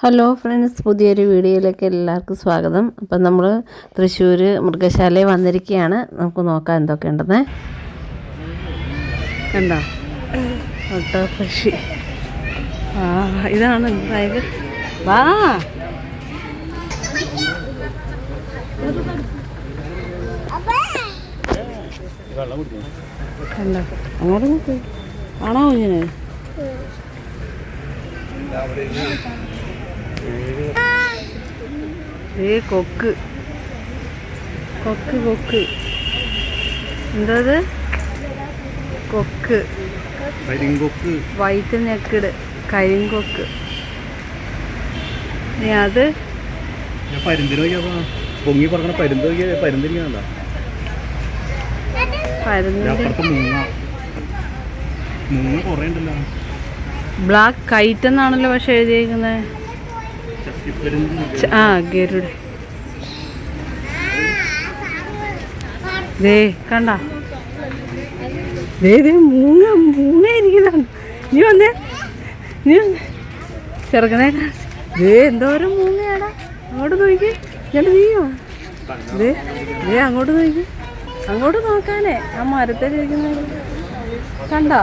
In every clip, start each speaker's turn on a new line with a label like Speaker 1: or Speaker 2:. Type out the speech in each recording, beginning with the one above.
Speaker 1: Hello friends, പുതിയൊരു വീഡിയോയിലേക്ക് എല്ലാവർക്കും സ്വാഗതം. അപ്പം നമ്മൾ തൃശ്ശൂർ മൃഗശാലയിൽ വന്നിരിക്കുകയാണ്. നമുക്ക് നോക്കാം എന്തൊക്കെയുണ്ടെന്ന്. കണ്ടോ ഒട്ടകപ്പക്ഷി. ഇതാണ് ഭയങ്കര. വാ കണ്ടോ, അങ്ങോട്ട് നോക്ക്. ആണോ കുഞ്ഞിന്? കൊക്ക് കൊക്ക് കൊക്ക് എന്തത്? കൊക്ക്, വൈറ്റ് നെക്കഡ് കരിങ്കൊക്ക്. അത് ബ്ലാക്ക് കൈറ്റ് എന്നാണല്ലോ പക്ഷെ എഴുതിയിരിക്കുന്നത്. ഗരുഡ്. ദേ കണ്ട, മൂങ്ങ മൂങ്ങ ഇരിക്കുന്നതാണ്. നീ വന്നേ, നീ ചെറുക്കനെ. എന്തോരം മൂങ്ങയാടാ. അങ്ങോട്ട് നോക്കി. എന്നിട്ട് നീയോ അങ്ങോട്ട് നോക്കി. അങ്ങോട്ട് നോക്കാനേ ആ മരത്തിലിരിക്കുന്നത് കണ്ടോ?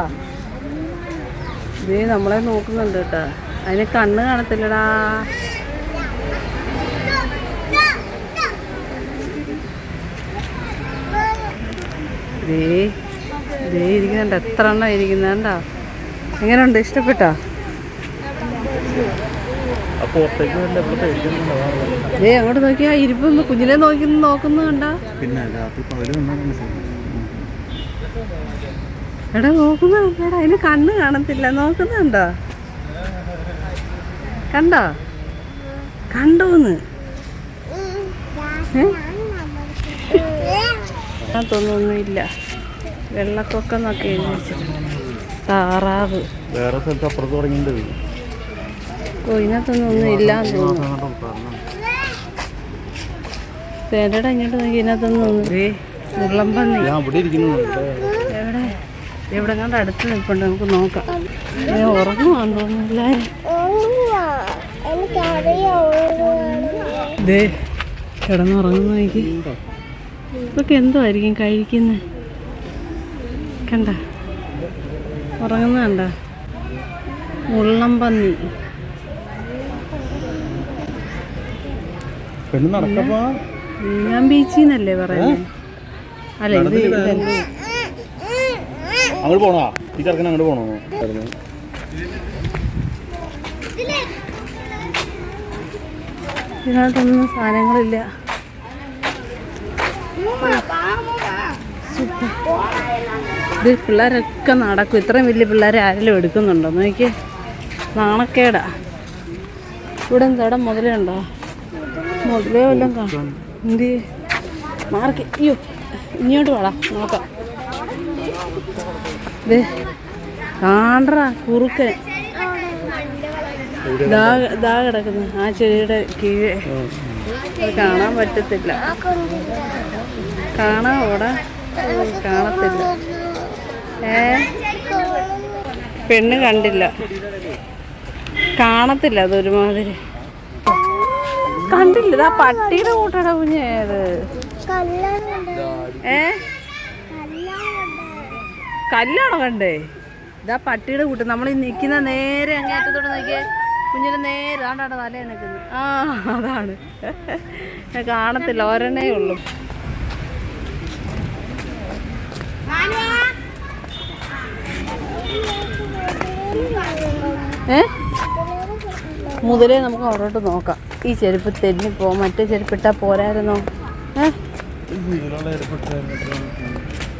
Speaker 1: നമ്മളെ നോക്കുന്നുണ്ട് കേട്ടാ. അതിന് കണ്ണ് കാണത്തില്ലടാ. ഇരിക്കുന്നുണ്ട്. എത്ര എണ്ണം ഇരിക്കുന്നുണ്ടോ? എങ്ങനെയുണ്ട്? ഇഷ്ടപ്പെട്ടോ? അങ്ങോട്ട് നോക്കിയാ ഇരിപ്പൊന്ന് കുഞ്ഞിനെ നോക്കുന്നു കണ്ടാ. എടാ നോക്കുന്നുണ്ടോ? അതിന് കണ്ണ് കാണത്തില്ല. നോക്കുന്നുണ്ടോ? കണ്ടോ? കണ്ടോന്ന് തോന്നുന്നില്ല. വെള്ളക്കൊക്കെന്നൊക്കെ എഴുതി വെച്ചിട്ടുണ്ട്. താറാവ് വേറെ സ്ഥലത്ത് അപ്പുറത്ത് തുടങ്ങിയിട്ടുണ്ട്. ഇതിനകത്തൊന്നും ഇല്ലാന്ന് തോന്നുന്നു. പേരയുടെ ഇങ്ങോട്ട് നോക്കി. ഇതിനകത്തൊന്നും ഉരുളമ്പന്നി എവിടെ എവിടെ കണ്ട് അടുത്ത് നിൽപ്പുണ്ട്. നമുക്ക് നോക്കാം. ഉറങ്ങുവാന്ന് തോന്നുന്നില്ല. കിടന്നുറങ്ങുന്ന നോക്കി. ഇതൊക്കെ എന്തോ ആയിരിക്കും കഴിക്കുന്നത്. കണ്ട ഉറങ്ങുന്ന കണ്ട. മുള്ളമ്പന്നി. ഞാൻ ബീച്ചിന്നല്ലേ പറയുന്നത്? അല്ല ഇത്
Speaker 2: അങ്ങോട്ട് പോണോ? ഈ ചെറുക്കൻ അങ്ങോട്ട് പോണോ?
Speaker 1: ഇതിനകത്തൊന്നും സാധനങ്ങളില്ല. ഇത് പിള്ളേരൊക്കെ നടക്കും. ഇത്രയും വലിയ പിള്ളേരെ ആരെങ്കിലും എടുക്കുന്നുണ്ടോ നോക്കി. നാണക്കേടാ. ഇവിടെ എന്താ മുതലുണ്ടോ? മുതലേ വല്ലതും കാണും. എന്ത് മാർക്ക്? അയ്യോ, ഇങ്ങോട്ട് വേടാ നോക്കാം. കാണ്ട്രാ കുറുക്കൻ. ദാ കിടക്കുന്നു ആ ചെടിയുടെ കീഴെ. കാണാൻ പറ്റത്തില്ല. കാണാവോടാ? കാണത്തില്ല. പെണ്ണ് കണ്ടില്ല. കാണത്തില്ല. അതൊരുമാതിരി കണ്ടില്ല. ഇതാ പട്ടിയുടെ കൂട്ടടാ കുഞ്ഞേത്. കല്ലാണോ കണ്ടേ? ഇതാ പട്ടിയുടെ കൂട്ട്. നമ്മൾ ഈ നിൽക്കുന്ന നേരെ അങ്ങേറ്റത്തോടെ നോക്കിയേ. കുഞ്ഞിന് നേരെ ആണ്ടാണ് തല നിൽക്കുന്നത്. അതാണ്. കാണത്തില്ല. ഒരെണ്ണേ ഉള്ളൂ. മുതലേ നമുക്ക് അവിടോട്ട് നോക്കാം. ഈ ചെരുപ്പ് തെന്നിപ്പോ. മറ്റേ ചെരുപ്പിട്ടാ പോരായിരുന്നോ?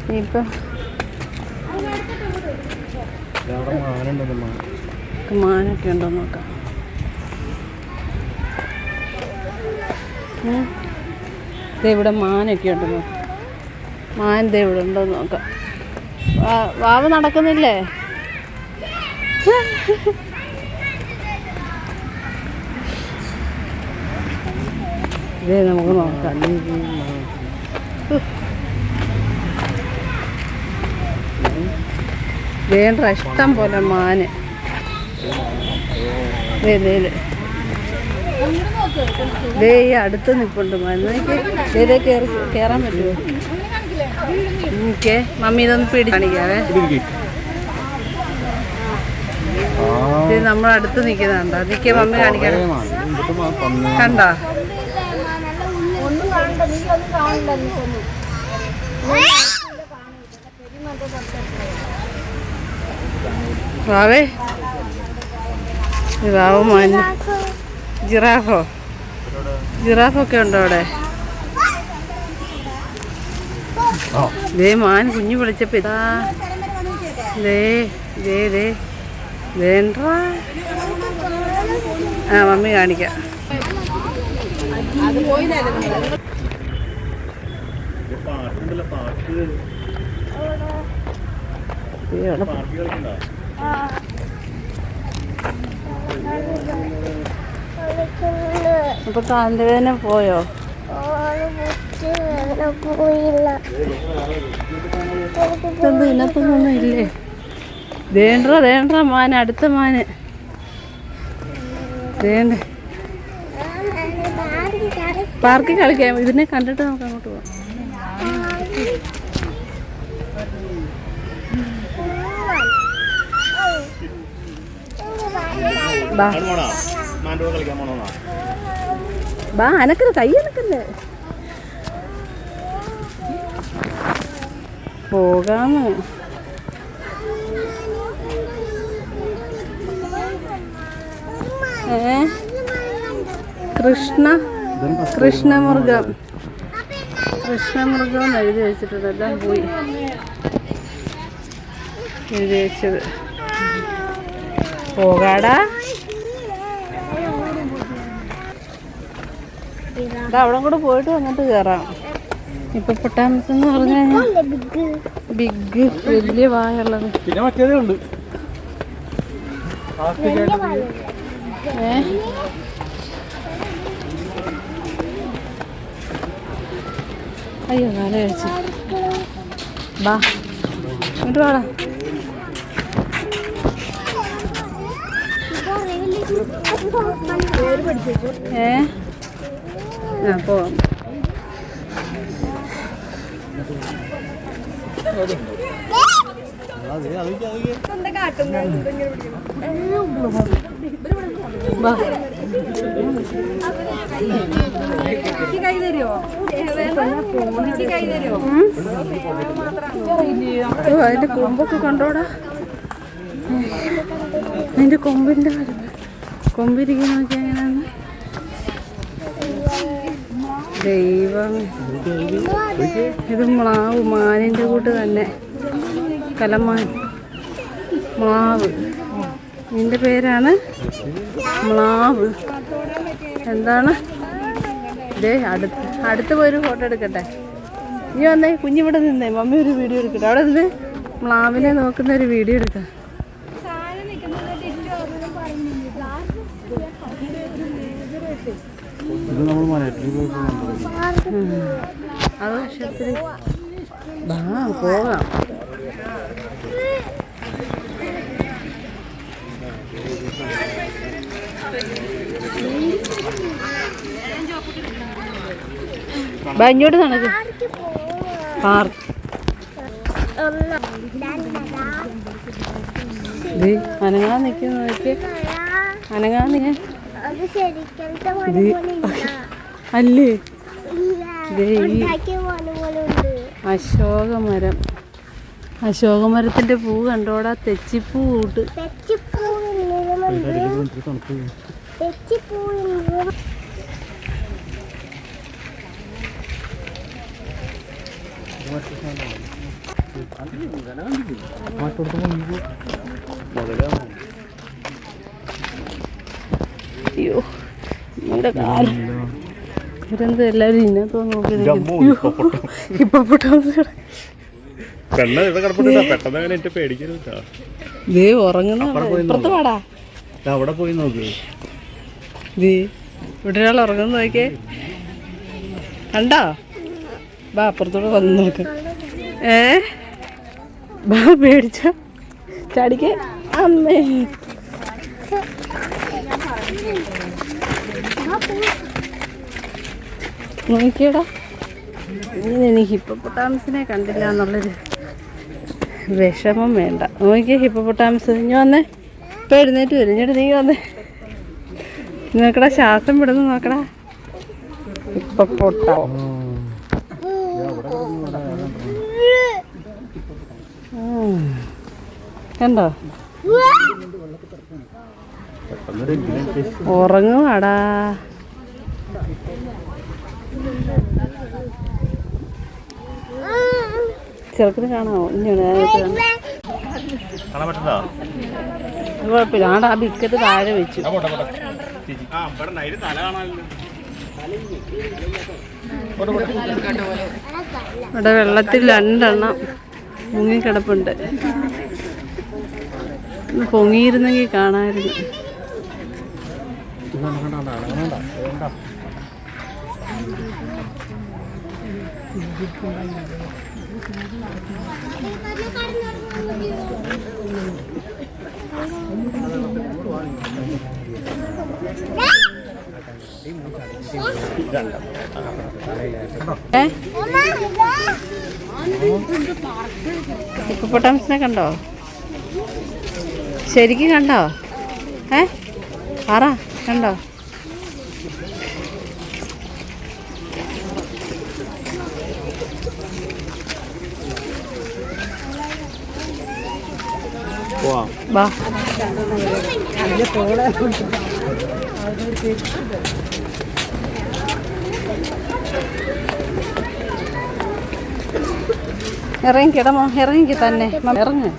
Speaker 1: ഇനിയിപ്പം മാനൊക്കെ ഉണ്ടോ നോക്കാം. ഇവിടെ മാനൊക്കെ ഉണ്ടോ നോക്കാം. മാൻ ഇവിടെ ഉണ്ടോ നോക്കാം. വാവ് നടക്കുന്നില്ലേ? നമുക്ക് നോക്കാം. വേണ്ട ഇഷ്ടം പോലെ മാന്. ദേ ഈ അടുത്ത് നിൽപ്പുണ്ട് മരുന്നേക്ക് ഇതേ കയറാൻ പറ്റുമോ? ഓക്കെ മമ്മി ഇതൊന്ന് പിടി കാണിക്കാവേ. ഇത് നമ്മളടുത്ത് നിൽക്കുന്നുണ്ടോ? നിൽക്കുക മമ്മി കാണിക്കാം. കണ്ടോ? വാവേ വാവ മാൻ ജിറാഫൊക്കെ ഉണ്ടോ അവിടെ? ദേ മാൻ കുഞ്ഞു വിളിച്ചപ്പോ ഇതാ വേണ്ടാ. ആ മമ്മി കാണിക്കാം. അപ്പൊ കാലിന്റെ വേദന പോയോ? ഇതെന്ത് ഇതിനകത്തൊന്നും ഇല്ലേ? ദേണ്ട മാന്, അടുത്ത മാന് ദേണ്ട. പാർക്കിൽ കളിക്കാം. ഇതിനെ കണ്ടിട്ട് നമുക്ക് അങ്ങോട്ട് പോവാം. ബാ അനക്കല്ലേ, കൈ അനക്കല്ലേ. പോകാന്ന്. കൃഷ്ണമൃഗം എഴുതി വെച്ചിട്ടുണ്ട്. എല്ലാം പോയി എഴുതി വെച്ചത്. പോകാടാ. അവിടെ കൂടെ പോയിട്ട് വന്നിട്ട് കയറാം. ഇപ്പൊ പൊട്ടാമസ് എന്ന് പറഞ്ഞു കഴിഞ്ഞാൽ ബിഗ് വലിയ വായുള്ളത്.
Speaker 2: പിന്നെ മറ്റേതേ ഉണ്ട്.
Speaker 1: അയ്യോ കാല കഴിച്ചു. ബാ ഇങ്ങോട്ട് വാടാ. പോവാം. അതിന്റെ കൊമ്പൊക്കെ കണ്ടോടാ. അതിന്റെ കൊമ്പിന്റെ കൊമ്പിരിക്കുന്ന നോക്കിയാ എങ്ങനെയാന്ന്. ദൈവം, ഇത് മ്ലാവ്, മാനിൻ്റെ കൂട്ട് തന്നെ. കലമാൻ മ്ലാവ്, നിന്റെ പേരാണ് മ്ലാവ്. എന്താണ് ഇതേ അടുത്ത് പോയൊരു ഫോട്ടോ എടുക്കട്ടെ. നീ വന്നേ, കുഞ്ഞിവിടെ നിന്നേ, മമ്മി ഒരു വീഡിയോ എടുക്കട്ടെ. അവിടെ നിന്ന് മ്ലാവിനെ നോക്കുന്ന ഒരു വീഡിയോ എടുക്കാം. അത് വർഷത്തിൽ പോകാം. ഇങ്ങോട്ട് നടക്കും. പാർക്ക് അനങ്ങാൻ നിൽക്കുന്ന നോക്കി. അനങ്ങാൻ നിൽക്കാൻ അല്ലേ. അശോകമരം, അശോകമരത്തിന്റെ പൂ കണ്ടോടാ. തെച്ചിപ്പൂ കൂട്ട്. അയ്യോ നമ്മുടെ കാലം ഇവരെന്ത് എല്ലാവരും ഇന്നത്തോ നോക്കി. ഇപ്പൊ ദേ ഉറങ്ങുന്ന ഇപ്പുറത്ത് പാടാ.
Speaker 2: അവിടെ പോയി നോക്ക്.
Speaker 1: ഇവിടെ ഒരാൾ ഉറങ്ങുന്ന നോക്കിയേ. കണ്ടോ? ബാ അപ്പുറത്തോടെ വന്ന് നോക്ക്. ബാ പേടിച്ച ചാടിക്ക്. അമ്മേ നോക്കിയടാ, ഇങ്ങനെ എനിക്ക് ഹിപ്പോപ്പൊട്ടാമസിനെ കണ്ടില്ല എന്നുള്ളൊരു വിഷമം വേണ്ട. നോക്കിയ ഹിപ്പോപ്പൊട്ടാമസ് ഇനി വന്നേ, ഇപ്പം എഴുന്നേറ്റ് വരും. ഇങ്ങോട്ട് നീ വന്നേ, നോക്കടാ, ശ്വാസം വിടുന്നു നോക്കടാ. ഹിപ്പോപ്പൊട്ടാമം കണ്ടോ, ഉറങ്ങുവാടാ. ചെറുക്കിന് കാണാമോ? കുഴപ്പമില്ല. ആടാ, ആ ബിസ്ക്കറ്റ് താഴെ വെച്ചു. ഇവിടെ വെള്ളത്തിൽ 2 എണ്ണം മുങ്ങിക്കിടപ്പുണ്ട്. പൊങ്ങിയിരുന്നെങ്കിൽ കാണാമായിരുന്നു. ഹിപ്പോപ്പൊട്ടാമസിനെ കണ്ടോ? ശരിക്കും കണ്ടോ? പറ, കണ്ടോ? വാ, ഇറങ്ങിക്കിടമോ, ഇറങ്ങിക്ക് തന്നെ, ഇറങ്ങാനേ.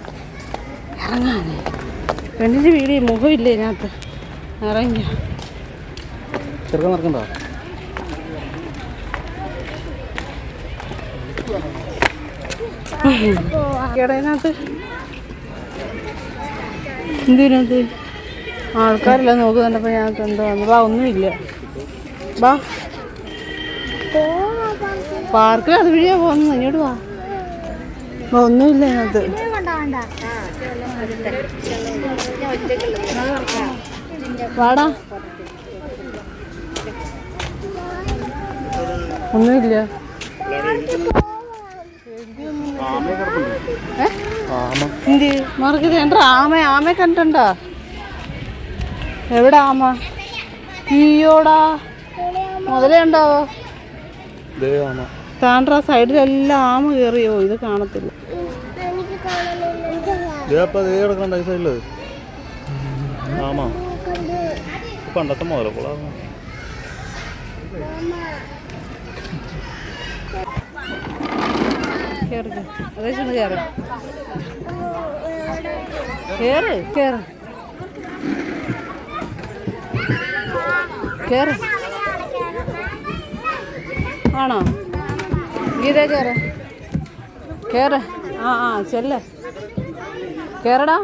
Speaker 1: പെണ്ണിൻ്റെ വീട് മുഖമില്ലേ ഇതിനകത്ത്. ഇറങ്ങി
Speaker 2: ചെറുക്കാൻ നടക്കണ്ടോ?
Speaker 1: ഇതിനകത്ത് എന്തിനകത്ത് ആൾക്കാരെല്ലാം നോക്കുന്നുണ്ടപ്പോൾ ഞങ്ങൾക്ക് എന്തോ വന്നു. വാ, ഒന്നുമില്ല. വാ, പാർക്കിൽ അത് വഴിയാ പോകുന്നത്. ഇങ്ങോട്ട് വാ. ഒന്നുമില്ല അതിനകത്ത്. വാടാ, ഒന്നുമില്ല. എന്ത് മറക്കത്? എൻ്റെ ആമയെ കണ്ടിട്ടുണ്ടോ? എവിടെ ആമ? ഈയോടാ, മുതലേ ഉണ്ടാവോ? താണ്ടാ സൈഡിലെല്ലാം ആമ കയറിയോ? ഇത് കാണത്തില്ല.
Speaker 2: പണ്ടത്തെ മുതലപ്പോൾ
Speaker 1: അതേ ചെന്ന് കയറി കേറ് കേറ് കേറ്. ആണോ? ഗീതേ കയറ് കയറ്. ആ ചെല്ല്, കയറടാ.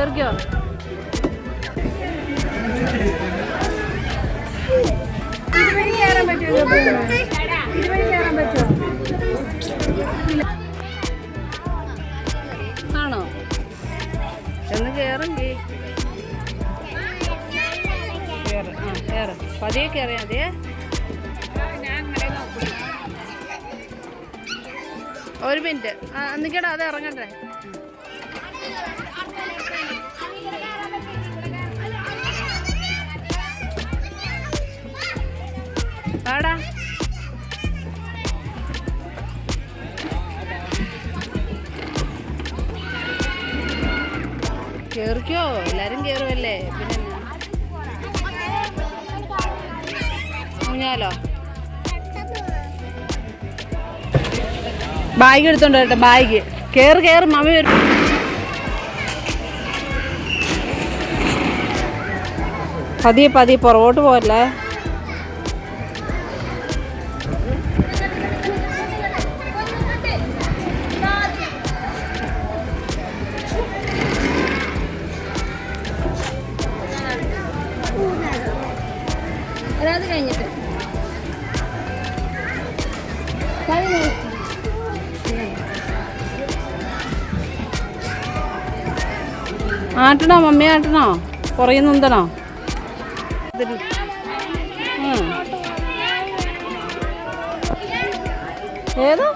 Speaker 1: കേറിക്കോ. ആണോ? എന്ന് കേറെങ്കി കേറ്. പതിയെ കയറിയാ മതിയേ. ഒരു മിനിറ്റ് നിൽക്കടാ, അത് ഇറങ്ങട്ടെ. ആടാ, കേറിക്കോ, എല്ലാരും കേറുമല്ലേ. പിന്നെ ഊഞ്ഞാലോ? ബാഗ് എടുത്തോണ്ട് വരട്ടെ. ബാഗ് കേറ് മമ്മി വരും. പതിയെ പുറകോട്ട് പോവല്ലേ. ആട്ടണോ മമ്മി, ആട്ടണോ? പുറകെ നിന്തണോ? ഏതാ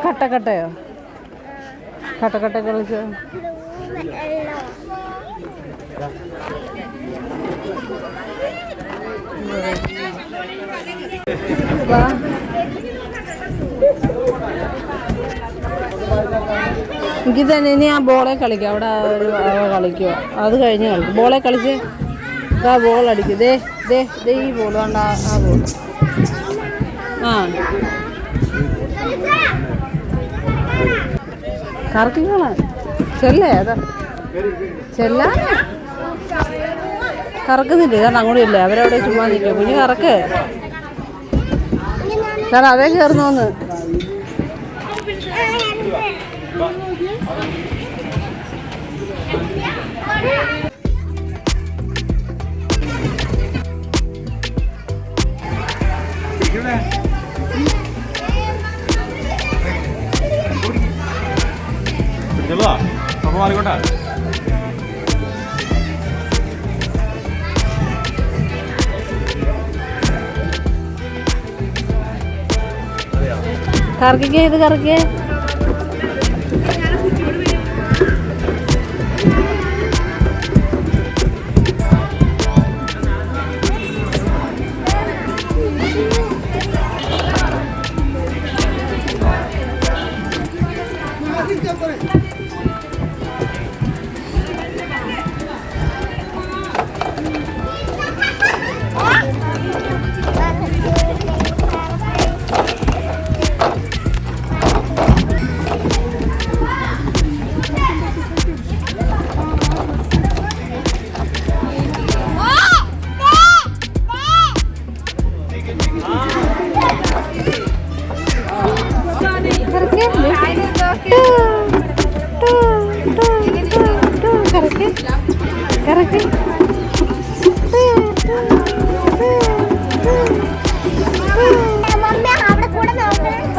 Speaker 1: കട്ടക്കട്ടയോ? കട്ടക്കട്ട കളിച്ച് എനിക്ക് തന്നെ ഇനി ആ ബോളെ കളിക്കാം. അവിടെ ഒരു കളിക്കുക, അത് കഴിഞ്ഞ് കളിക്കും. ബോളെ കളിച്ച് ആ ബോൾ അടിക്കും. ദേ ദേ ദേ ഈ ബോൾ വേണ്ട, ആ ബോൾ. ആ കറക്കിക്കോളാ ചെല്ലേ, അതാ ചെല്ലാ കറക്കുന്നില്ലേ? കാരണം അങ്ങോട്ടും ഇല്ലേ, അവരവിടെ ചുമ്മാ നിൽക്കുക. കുഞ്ഞ് കറക്ക് കാരണം അതേ കയറുന്നോന്ന്.
Speaker 2: മാറിക്കോട്ടെ.
Speaker 1: കറക്കിക്കേ, ഇത് കറക്കേ.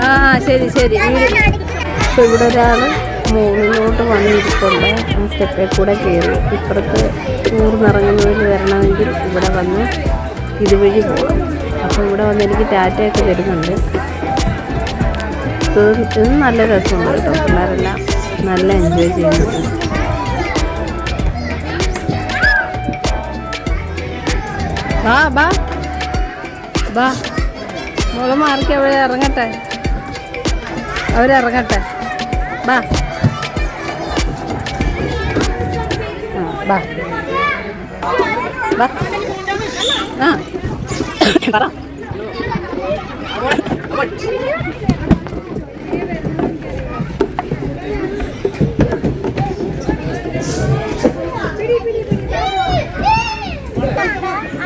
Speaker 1: ആ ശരി ശരി. ഇപ്പം ഇവിടെ ഒരാൾ മുകളിലോട്ട് വന്നിരിപ്പുണ്ട്. ആ സ്റ്റെപ്പിൽ കൂടെ കയറി ഇപ്പുറത്ത് ഊർന്നിറങ്ങുന്നതിൽ വരണമെങ്കിൽ ഇവിടെ വന്ന് ഇതുവഴി പോകണം. അപ്പോൾ ഇവിടെ വന്ന് എനിക്ക് ടാറ്റയൊക്കെ തരുന്നുണ്ട്. ഇത് നല്ല രസമുണ്ട് കേട്ടോ. പിള്ളേരെല്ലാം നല്ല എൻജോയ് ചെയ്യുന്നുണ്ട്. ബാ ബാ ബാ മോള് മാറിക്ക്, അവിടെ ഇറങ്ങട്ടെ, അവരിറങ്ങട്ടെ. ബാ ബാ ബാ. ആ പറ.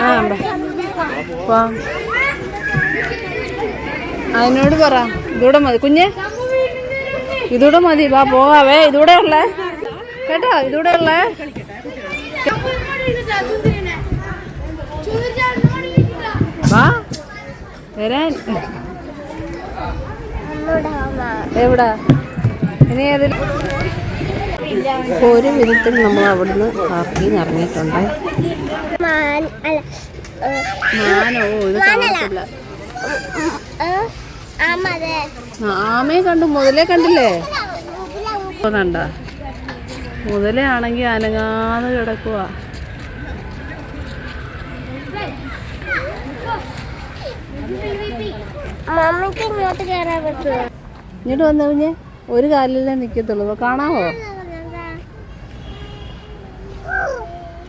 Speaker 1: ആ വാ, അതിനോട് പറ ഇതൂടെ മതി കുഞ്ഞ്, ഇതൂടെ മതി. വാ പോകാവേ, ഇതൂടെ ഉള്ളേ കേട്ടോ, ഇതൂടെ ഉള്ളേ. വാ വരാൻ. എവിടാ ഇനി ഏതിൽ? ഒരു വിധത്തിൽ നമ്മൾ അവിടുന്ന് പാർക്കിൽ നിന്ന് ഇറങ്ങിയിട്ടുണ്ട്. മാനോ ഇത് കാണത്തില്ല. ആമയെ കണ്ടു, മുതലേ കണ്ടില്ലേ? കണ്ട മുതലേ ആണെങ്കിൽ അനങ്ങാതെ കിടക്കുക. ഇങ്ങോട്ട് വന്നു കഴിഞ്ഞാൽ ഒരു കാലിലേ നിൽക്കത്തുള്ളൂ. കാണാമോ?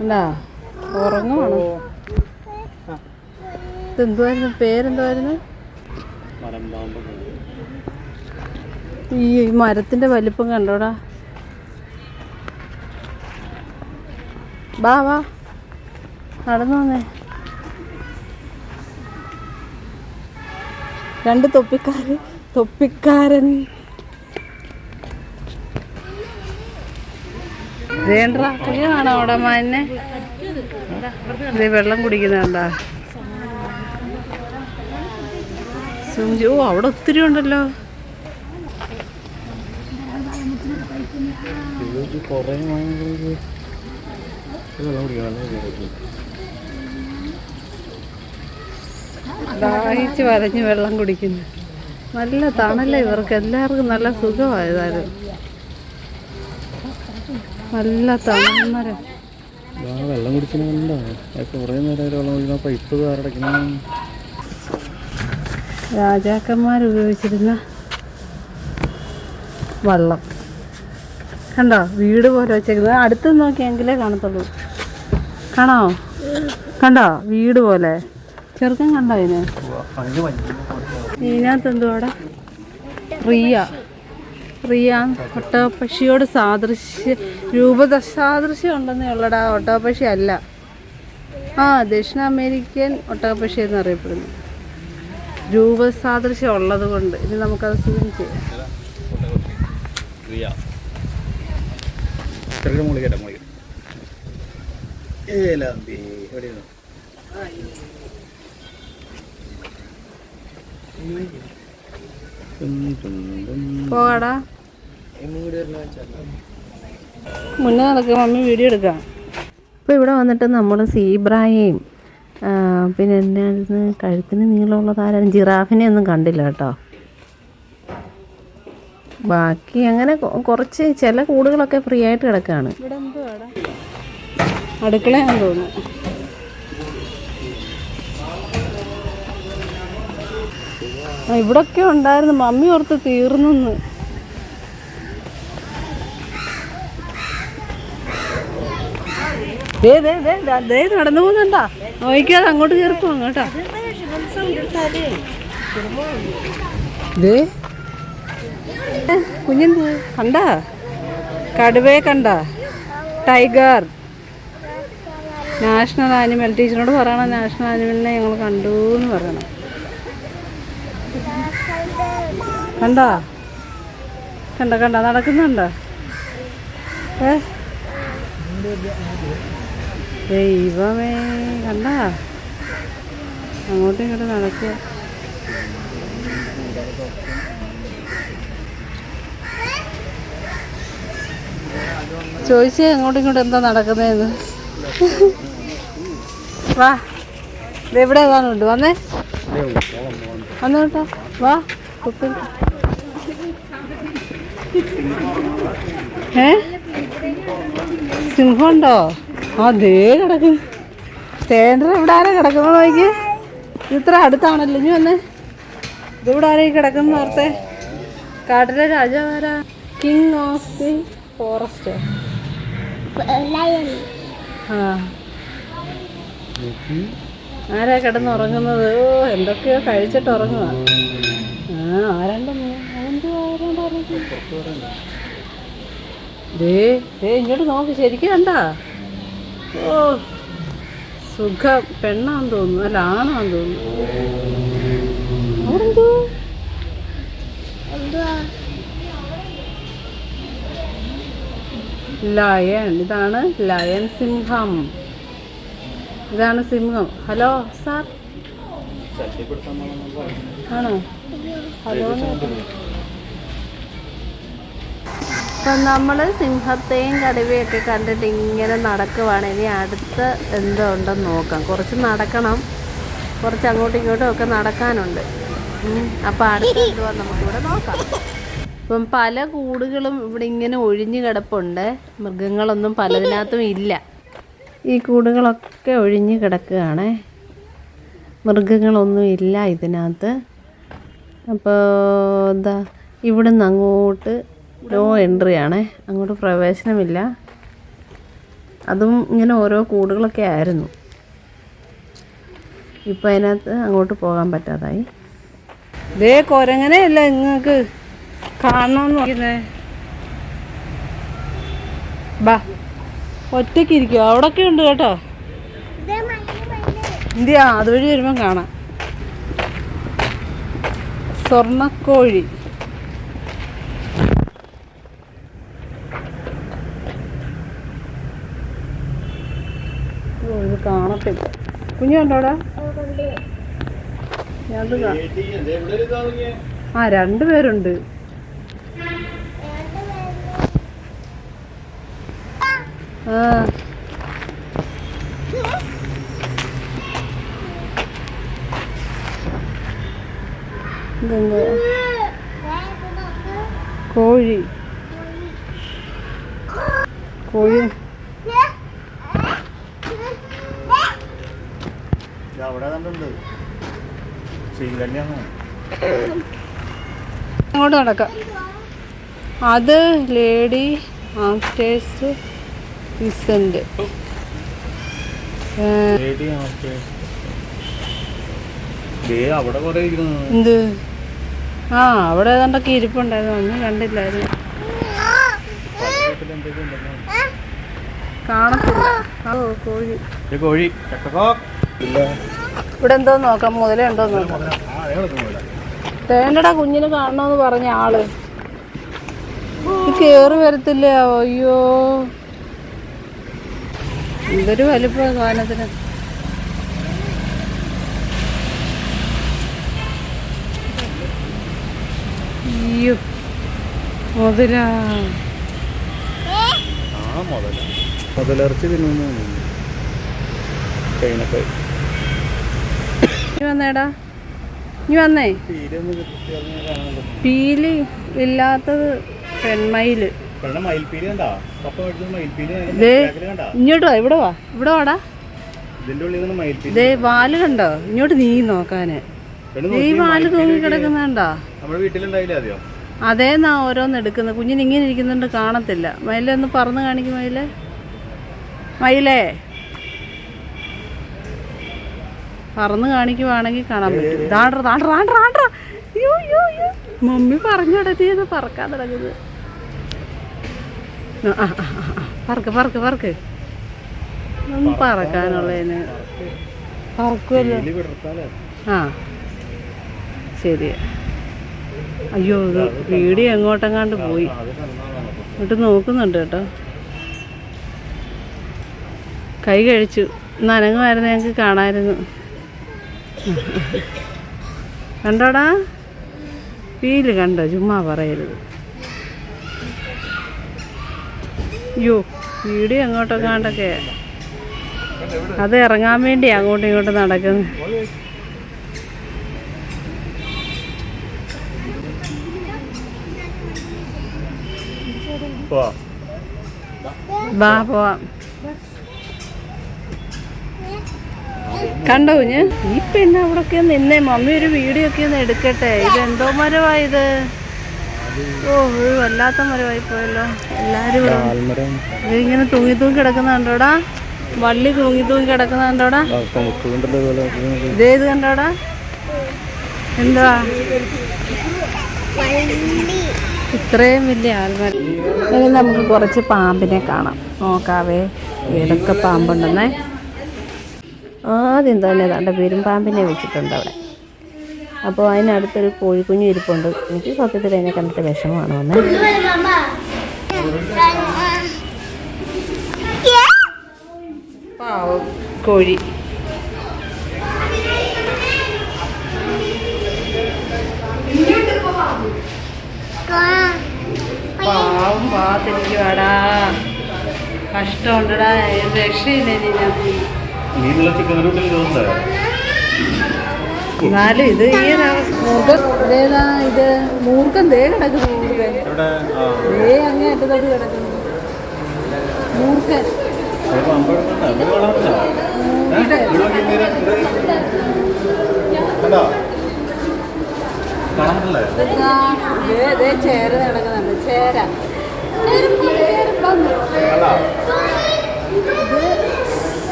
Speaker 1: എന്താ ഉറങ്ങുവാണോ? ഇതെന്തുവായിരുന്നു, പേരെന്തുവായിരുന്നു? ഈ മരത്തിന്റെ വലിപ്പം കണ്ടോടാ. വാ വാ നടന്നു വന്നേ. രണ്ട് തൊപ്പിക്കാരൻ വേണ്ട. കുഞ്ഞാണോ അവിടെ മാനെ? ഇത് വെള്ളം കുടിക്കുന്നുണ്ടാ. ഓ അവിടെ ഒത്തിരി ഉണ്ടല്ലോ. ദാഹിച്ച് വരഞ്ഞ് വെള്ളം കുടിക്കുന്നു. നല്ല തണല ഇവർക്ക് എല്ലാവർക്കും നല്ല സുഖമായതായിരുന്നു. നല്ല തണുന്നരം
Speaker 2: വെള്ളം കുടിക്കുന്ന കുറേ നേരം വെള്ളം കുടിക്കുന്ന പൈപ്പ് അടയ്ക്കണം.
Speaker 1: രാജാക്കന്മാർ ഉപയോഗിച്ചിരുന്ന വള്ളം കണ്ടോ, വീട് പോലെ വെച്ചേക്കുന്നത്. അടുത്ത് നോക്കിയെങ്കിലേ കാണത്തുള്ളൂ. കാണോ, കണ്ടോ വീട് പോലെ. ചെറുക്കൻ കണ്ടോ ഇതിന്? ഇതിനകത്ത് എന്തുവാടാ? റിയ ഒട്ടകപ്പക്ഷിയോട് സാദൃശ്യം ഉണ്ടെന്നേ ഉള്ളടാ. ഒട്ടകപ്പക്ഷി അല്ല. ദക്ഷിണ അമേരിക്കൻ ഒട്ടകപ്പക്ഷി എന്നറിയപ്പെടുന്നു. രൂപസാദൃശ്യം ഉള്ളത് കൊണ്ട് ഇനി നമുക്കത് സൂം ചെയ്യാം. പോകാടാ, മുന്നേ നടക്കുക. മമ്മി വീഡിയോ എടുക്കാം. ഇപ്പോൾ ഇവിടെ വന്നിട്ട് നമ്മൾ സീബ്രായെയും പിന്നെ എന്നായിരുന്നു കഴുത്തിന് നീളമുള്ളതാരും ജിറാഫിനെ ഒന്നും കണ്ടില്ല കേട്ടോ. ബാക്കി അങ്ങനെ കുറച്ച് ചില കൂടുകളൊക്കെ ഫ്രീ ആയിട്ട് കിടക്കുകയാണ്. ഇവിടെ എന്തുവാടാ? അടുക്കളയാണെന്ന് തോന്നുന്നു. ഇവിടൊക്കെ ഉണ്ടായിരുന്നു. മമ്മി ഓർത്ത് തീർന്നു. നടന്നു പോകുന്നുണ്ടാ, നോക്കിയാൽ അങ്ങോട്ട് കയറിപ്പോ അങ്ങോട്ടാ. കുഞ്ഞെന്ത് കണ്ടാ? കടുവയെ കണ്ടാ? Tiger national animal. ടീച്ചറിനോട് പറയണം നാഷണൽ ആനിമലിനെ ഞങ്ങൾ കണ്ടു എന്ന് പറയണം. കണ്ടാ നടക്കുന്നുണ്ടോ? ദൈവമേ, കണ്ടാ അങ്ങോട്ടും ഇങ്ങോട്ടും നടക്കുക. ചോദിച്ചേ അങ്ങോട്ടും ഇങ്ങോട്ടും എന്താ നടക്കുന്നതെന്ന്. വാ, ഇതെവിടെ ഏതാണുണ്ട്? വന്നേ കേട്ടോ. വാ കുട്ടി. സിംഹമുണ്ടോ? അതേ കിടക്കുന്നു. തേണ്ടർ ഇവിടെ ആരാ കിടക്കുന്നത് നോക്കി. ഇത്ര അടുത്താണല്ലോ. ഇനി വന്നേ, ഇതിവിടെ ആരെയും കിടക്കുന്ന ഓർത്തെ. കാട്ടിലെ രാജാവാരാ? King of the forest. ആരാ കിടന്നുറങ്ങുന്നത്? എന്തൊക്കെയോ കഴിച്ചിട്ട് ഉറങ്ങുക. ഇങ്ങോട്ട് നോക്ക്, ശരിക്കും കണ്ടാ? ഓ സുഖം. പെണ്ണാന്ന് തോന്നുന്നു, അല്ല ആണാന്ന് തോന്നുന്നു. അവിടെന്തോ ലയൺ. ഇതാണ് ലയൺ, സിംഹം. ഇതാണ് സിംഹം. ഹലോ സാർ ആണോ? ഹലോ. അപ്പം നമ്മൾ സിംഹത്തെയും കടുവയൊക്കെ കണ്ടിട്ട് ഇങ്ങനെ നടക്കുവാണ്. ഇനി അടുത്ത് എന്തോ ഉണ്ടെന്ന് നോക്കാം. കുറച്ച് നടക്കണം, കുറച്ച് അങ്ങോട്ടും ഇങ്ങോട്ടും ഒക്കെ നടക്കാനുണ്ട്. അപ്പം അടുത്ത് എന്തുവാ നമുക്കിവിടെ നോക്കാം. ഇപ്പം പല കൂടുകളും ഇവിടെ ഇങ്ങനെ ഒഴിഞ്ഞു കിടപ്പുണ്ട്. മൃഗങ്ങളൊന്നും പലതിനകത്തും ഇല്ല. ഈ കൂടുകളൊക്കെ ഒഴിഞ്ഞു കിടക്കുകയാണ്. മൃഗങ്ങളൊന്നും ഇല്ല ഇതിനകത്ത്. അപ്പോൾ എന്താ, ഇവിടുന്ന് അങ്ങോട്ട് നോ എൻട്രി ആണ്, അങ്ങോട്ട് പ്രവേശനമില്ല. അതും ഇങ്ങനെ ഓരോ കൂടുകളൊക്കെ ആയിരുന്നു. ഇപ്പം അതിനകത്ത് അങ്ങോട്ട് പോകാൻ പറ്റാതായി. ഇതേ കുരങ്ങനെ അല്ല നിങ്ങൾക്ക് കാണണമെന്ന് നോക്കുന്നേ. ബാ, ഒറ്റയ്ക്ക് ഇരിക്കുമോ? അവിടെയൊക്കെ ഉണ്ട് കേട്ടോ. ഇന്ത്യ അതുവഴി വരുമ്പം കാണാം. സ്വർണ്ണക്കോഴി. ഇത് കാണത്തില്ല. കുഞ്ഞു കണ്ടോടാ? ആ 2 പേരുണ്ട്. ആ ഇതെന്താ? കോഴി. കോഴി അങ്ങോട്ട് നടക്കാം. അത് ലേഡി ആംസ്റ്റേഴ്സ് വിസന്റ്. എന്ത്? ആ അവിടെ ഏതാണ്ടൊക്കെ ഇരിപ്പുണ്ടായിരുന്നു. ഒന്നും കണ്ടില്ലായിരുന്നു. കാണത്തില്ല. ഓ കോഴി. ഇവിടെ എന്തോ നോക്കാം. മുതലേ ഉണ്ടോ നോക്കാം. വേണ്ടടാ, കുഞ്ഞിന് കാണണമെന്ന് പറഞ്ഞ ആള് കേറി വരത്തില്ലേ? അയ്യോ എന്തൊരു വലിപ്പ സാധനത്തിന്. അയ്യോ മുതലാ.
Speaker 2: മുതലിറച്ചി തിന്നു.
Speaker 1: വന്നേടാ, ഇനി വന്നേ. പീലി ഇല്ലാത്തത് പെൺമയില്. ഇങ്ങോട്ട് വാ, ഇവിടെ വാ, ഇവിടെ വാടാ. ദേ വാല് കണ്ടോ? ഇങ്ങോട്ട് നീ നോക്കാന്. ഈ വാല് തൂങ്ങി കിടക്കുന്നുണ്ടോ? അതേന്നാ ഓരോന്ന് എടുക്കുന്നത്. കുഞ്ഞിന് ഇങ്ങനെ ഇരിക്കുന്നുണ്ട്, കാണത്തില്ല. മയിലെ ഒന്ന് പറന്ന് കാണിക്കും. മയിലേ, മയിലേ പറന്ന് കാണിക്കുവാണെങ്കിൽ കാണാൻ പറ്റും. അയ്യോ അയ്യോ അയ്യോ, മമ്മി പറഞ്ഞുടത്തിയത് പറക്കാൻ തുടങ്ങുന്നത്. പറക്ക് പറക്ക് പറക്ക്. ഒന്നും പറക്കാനുള്ളതിന് പറക്കുമല്ലോ. ആ ശരി. അയ്യോ ഇത് വീഡിയോ എങ്ങോട്ടെങ്ങാണ്ട് പോയി. എന്നിട്ട് നോക്കുന്നുണ്ട് കേട്ടോ. കൈ കഴിച്ചു. നനങ്ങുമായിരുന്നു, ഞങ്ങൾക്ക് കാണാമായിരുന്നു. കണ്ടോടാ? പീല് കണ്ടോ? ചുമ്മാ പറയരുത്. അയ്യോ വീഡിയോ എങ്ങോട്ടെങ്ങാണ്ടൊക്കെ. അത് ഇറങ്ങാൻ വേണ്ടി അങ്ങോട്ടും ഇങ്ങോട്ടും നടക്കുന്നത്. വാ പോവാം. കണ്ടോ കുഞ്ഞ്? ഈ പെണ്ണ് അവിടൊക്കെ നിന്നേ. മമ്മി ഒരു വീഡിയോ ഒക്കെ ഒന്ന് എടുക്കട്ടെ. ഇതെന്തോ മരമായത്? ഓ ഒരു വല്ലാത്ത മരമായി പോയല്ലോ. എല്ലാരും ഇതിങ്ങനെ തൂങ്ങി തൂങ്ങി കിടക്കുന്ന കണ്ടോടാ? വള്ളി തൂങ്ങി തൂങ്ങി കിടക്കുന്ന കണ്ടോടാ? ഇതേത് കണ്ടോടാ? എന്താ ഇത്രയും വലിയ ആൽമരം? ഇനി നമുക്ക് കുറച്ച് പാമ്പിനെ കാണാം. നോക്കാവേ ഏതൊക്കെ പാമ്പുണ്ടെന്നേ. ആദ്യം തന്നെ തൻ്റെ പെരുമ്പാമ്പിനെ വെച്ചിട്ടുണ്ട് അവിടെ. അപ്പോൾ അതിനടുത്തൊരു കോഴിക്കുഞ്ഞു ഇരിപ്പുണ്ട്. എനിക്ക് സത്യത്തിൽ അതിനെ കണ്ടിട്ട് വിഷമമാണ് വന്നത്. പാവം കോഴി. പാവം പാത്തിരിക്കുവാടാ. കഷ്ടമുണ്ടടാ. രക്ഷയില്ല. എന്നാലും ഇത് ഈ ഒരവസ്ഥ. ഇതേതാ ഇത്? മൂർഖൻ ദേ കിടക്കുന്നു. മൂർഖൻ ദേ അങ്ങേറ്റത്തോട്ട് കിടക്കുന്നു. മൂർഖൻ ചേര നടക്കുന്നുണ്ട്. ചേര ചേര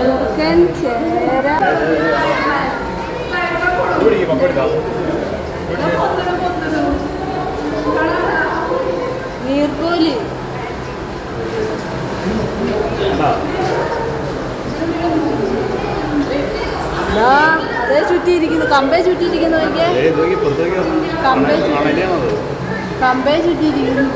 Speaker 1: മൂർഖൻ ചേര. നീർക്കോലി. അതേ ചുറ്റിയിരിക്കുന്നു. കമ്പേ ചുറ്റിയിരിക്കുന്നു. കമ്പേ ചുറ്റിയിരിക്കുന്നു.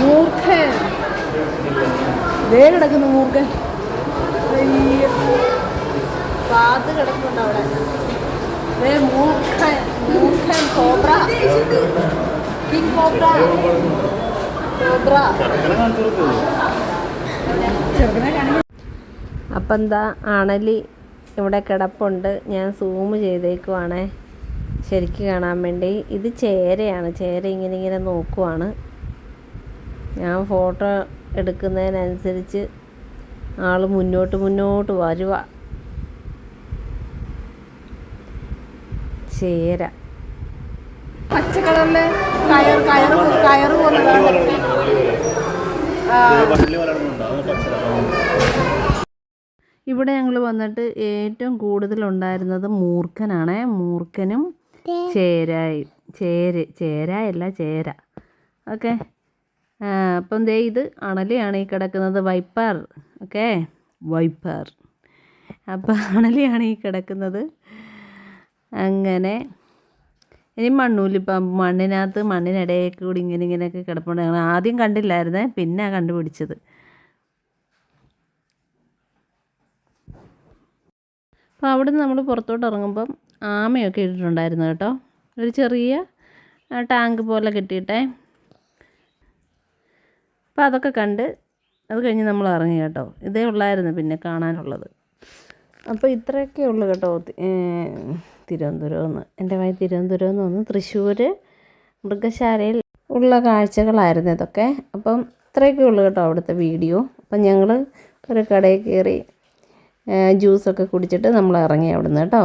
Speaker 1: മൂർഖൻ ദേ കിടക്കുന്നു മൂർഖൻ. അയ്യോ, പാത്ത് കിടക്കുന്നുണ്ട് അവിടെ. ദേ മൂർഖൻ, മൂർഖൻ കോബ്ര, കിങ് കോബ്ര, കോബ്ര. അപ്പം എന്താ അണലി ഇവിടെ കിടപ്പുണ്ട്. ഞാൻ സൂം ചെയ്തേക്കുവാണേ ശരിക്ക് കാണാൻ വേണ്ടി. ഇത് ചേരയാണ്. ചേര ഇങ്ങനെ ഇങ്ങനെ നോക്കുവാണ്. ഞാൻ ഫോട്ടോ എടുക്കുന്നതിനനുസരിച്ച് ആൾ മുന്നോട്ട് വരുക. ചേര പച്ച കളറില് കയറ് പോകുന്നതാണ്. ഇവിടെ ഞങ്ങൾ വന്നിട്ട് ഏറ്റവും കൂടുതലുണ്ടായിരുന്നത് മൂർഖനാണേ. മൂർഖനും ചേരായും. ചേരായല്ല ചേര. ഓക്കെ. അപ്പം ദേ ഇത് അണലിയാണ് ഈ കിടക്കുന്നത്. വൈപ്പർ. Okay, wiper. അപ്പം അണലിയാണ് ഈ കിടക്കുന്നത്. അങ്ങനെ ഇനി മണ്ണൂലിപ്പാമ്പ് മണ്ണിനകത്ത് മണ്ണിനിടയിൽ കൂടി ഇങ്ങനെയൊക്കെ കിടപ്പുണ്ട്. ഞങ്ങൾ ആദ്യം കണ്ടില്ലായിരുന്നേ, പിന്നെ കണ്ടുപിടിച്ചത്. അപ്പോൾ അവിടുന്ന് നമ്മൾ പുറത്തോട്ട് ഇറങ്ങുമ്പം ആമയൊക്കെ ഇട്ടിട്ടുണ്ടായിരുന്നു കേട്ടോ. ഒരു ചെറിയ ടാങ്ക് പോലെ കെട്ടിയിട്ടേ. അപ്പോൾ അതൊക്കെ കണ്ട് അത് കഴിഞ്ഞ് നമ്മൾ ഇറങ്ങി കേട്ടോ. ഇതേ ഉള്ളായിരുന്നു പിന്നെ കാണാനുള്ളത്. അപ്പോൾ ഇത്രയൊക്കെ ഉള്ളു കേട്ടോ തിരുവനന്തപുരം എന്ന്. എൻ്റെ വായി തിരുവനന്തപുരം എന്ന് വന്ന് തൃശ്ശൂർ മൃഗശാലയിൽ ഉള്ള കാഴ്ചകളായിരുന്നു ഇതൊക്കെ. അപ്പം ഇത്രയൊക്കെ ഉള്ളു കേട്ടോ അവിടുത്തെ വീഡിയോ. അപ്പം ഞങ്ങൾ ഒരു കടയിൽ കയറി ജ്യൂസൊക്കെ കുടിച്ചിട്ട് നമ്മൾ ഇറങ്ങി അവിടുന്ന് കേട്ടോ.